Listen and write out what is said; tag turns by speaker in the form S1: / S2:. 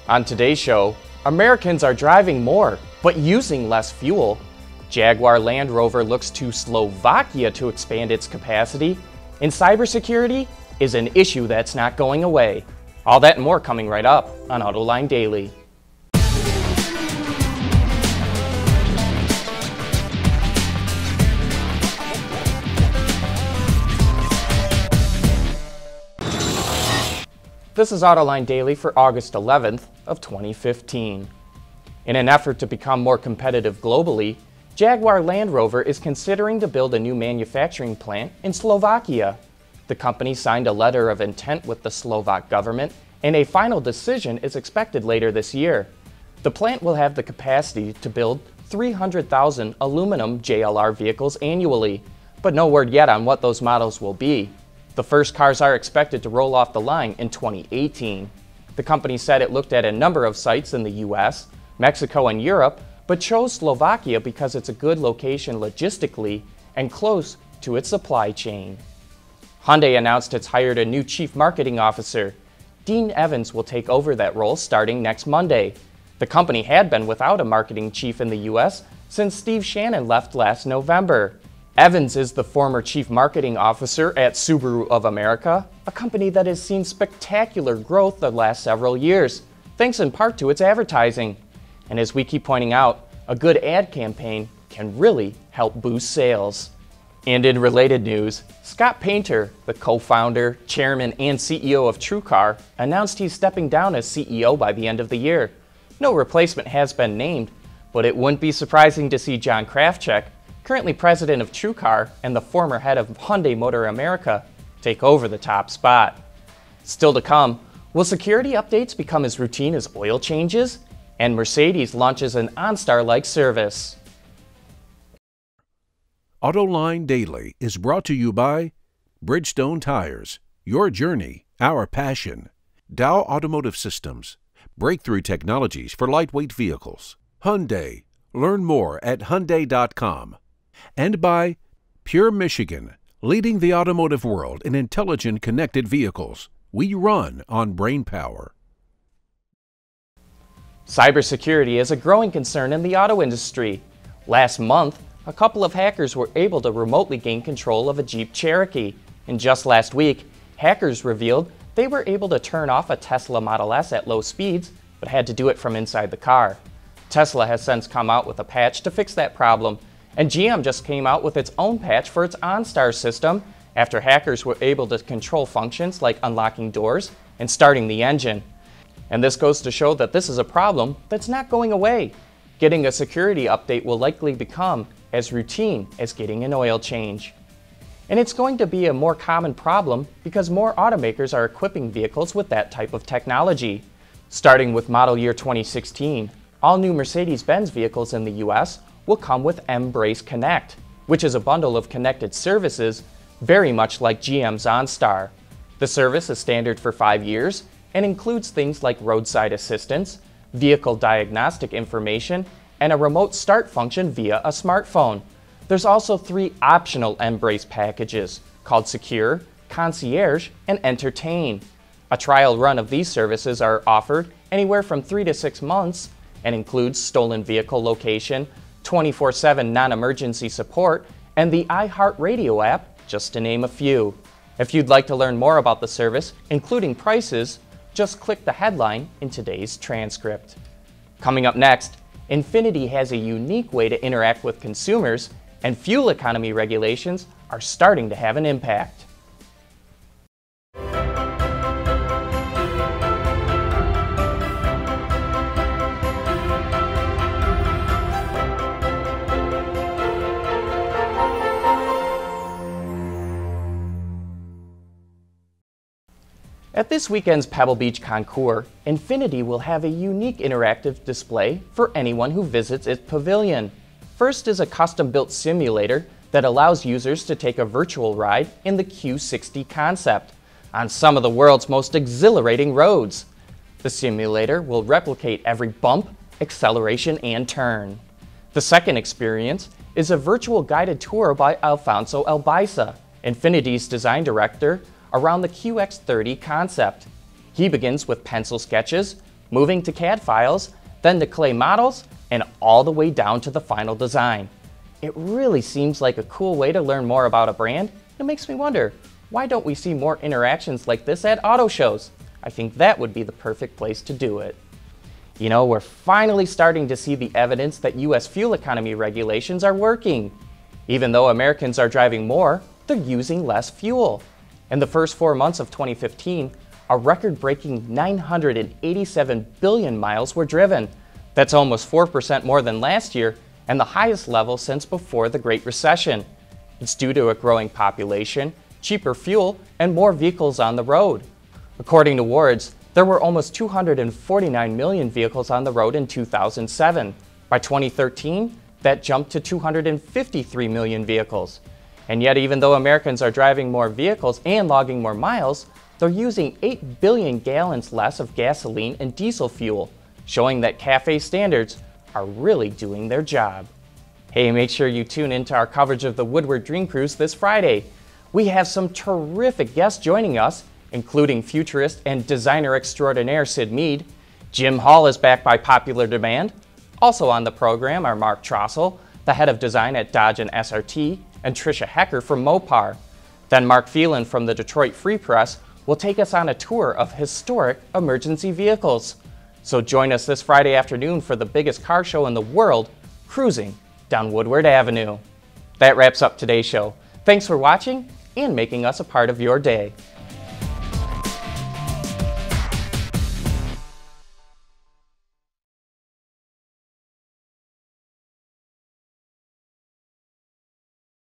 S1: On today's show, Americans are driving more, but using less fuel. Jaguar Land Rover looks to Slovakia to expand its capacity, and cybersecurity is an issue that's not going away. All that and more coming right up on Autoline Daily. This is Autoline Daily for August 11th of 2015. In an effort to become more competitive globally, Jaguar Land Rover is considering to build a new manufacturing plant in Slovakia. The company signed a letter of intent with the Slovak government, and a final decision is expected later this year. The plant will have the capacity to build 300,000 aluminum JLR vehicles annually, but no word yet on what those models will be. The first cars are expected to roll off the line in 2018. The company said it looked at a number of sites in the US, Mexico, and Europe, but chose Slovakia because it's a good location logistically and close to its supply chain. Hyundai announced it's hired a new chief marketing officer. Dean Evans will take over that role starting next Monday. The company had been without a marketing chief in the US since Steve Shannon left last November. Evans is the former chief marketing officer at Subaru of America, a company that has seen spectacular growth the last several years, thanks in part to its advertising. And as we keep pointing out, a good ad campaign can really help boost sales. And in related news, Scott Painter, the co-founder, chairman, and CEO of TrueCar, announced he's stepping down as CEO by the end of the year. No replacement has been named, but it wouldn't be surprising to see John Krafcik, currently president of TrueCar and the former head of Hyundai Motor America, take over the top spot. Still to come, will security updates become as routine as oil changes? And Mercedes launches an OnStar-like service.
S2: Autoline Daily is brought to you by Bridgestone Tires, your journey, our passion. Dow Automotive Systems, breakthrough technologies for lightweight vehicles. Hyundai, learn more at Hyundai.com. And by Pure Michigan, leading the automotive world in intelligent connected vehicles. We run on brain power.
S1: Cybersecurity is a growing concern in the auto industry. Last month, a couple of hackers were able to remotely gain control of a Jeep Cherokee. And just last week, hackers revealed they were able to turn off a Tesla Model S at low speeds, but had to do it from inside the car. Tesla has since come out with a patch to fix that problem, and GM just came out with its own patch for its OnStar system after hackers were able to control functions like unlocking doors and starting the engine. And this goes to show that this is a problem that's not going away. Getting a security update will likely become as routine as getting an oil change. And it's going to be a more common problem because more automakers are equipping vehicles with that type of technology. Starting with model year 2016, all new Mercedes-Benz vehicles in the US will come with mBrace Connect, which is a bundle of connected services very much like GM's OnStar. The service is standard for 5 years and includes things like roadside assistance, vehicle diagnostic information, and a remote start function via a smartphone. There's also 3 optional mBrace packages called Secure, Concierge, and Entertain. A trial run of these services are offered anywhere from 3 to 6 months and includes stolen vehicle location, 24/7 non-emergency support, and the iHeartRadio app, just to name a few. If you'd like to learn more about the service, including prices, just click the headline in today's transcript. Coming up next, Infiniti has a unique way to interact with consumers, and fuel economy regulations are starting to have an impact. At this weekend's Pebble Beach Concours, Infiniti will have a unique interactive display for anyone who visits its pavilion. First is a custom-built simulator that allows users to take a virtual ride in the Q60 concept on some of the world's most exhilarating roads. The simulator will replicate every bump, acceleration, and turn. The second experience is a virtual guided tour by Alfonso Elbaiza, Infiniti's design director, around the QX30 concept. He begins with pencil sketches, moving to CAD files, then to clay models, and all the way down to the final design. It really seems like a cool way to learn more about a brand. It makes me wonder, why don't we see more interactions like this at auto shows? I think that would be the perfect place to do it. You know, we're finally starting to see the evidence that US fuel economy regulations are working. Even though Americans are driving more, they're using less fuel. In the first 4 months of 2015, a record-breaking 987 billion miles were driven. That's almost 4% more than last year and the highest level since before the Great Recession. It's due to a growing population, cheaper fuel, and more vehicles on the road. According to Wards, there were almost 249 million vehicles on the road in 2007. By 2013, that jumped to 253 million vehicles. And yet, even though Americans are driving more vehicles and logging more miles, they're using 8 billion gallons less of gasoline and diesel fuel, showing that CAFE standards are really doing their job. Hey, make sure you tune into our coverage of the Woodward Dream Cruise this Friday. We have some terrific guests joining us, including futurist and designer extraordinaire Sid Mead. Jim Hall is back by popular demand. Also on the program are Mark Trossel, the head of design at Dodge and SRT, and Tricia Hecker from Mopar. Then Mark Phelan from the Detroit Free Press will take us on a tour of historic emergency vehicles. So join us this Friday afternoon for the biggest car show in the world, cruising down Woodward Avenue. That wraps up today's show. Thanks for watching and making us a part of your day.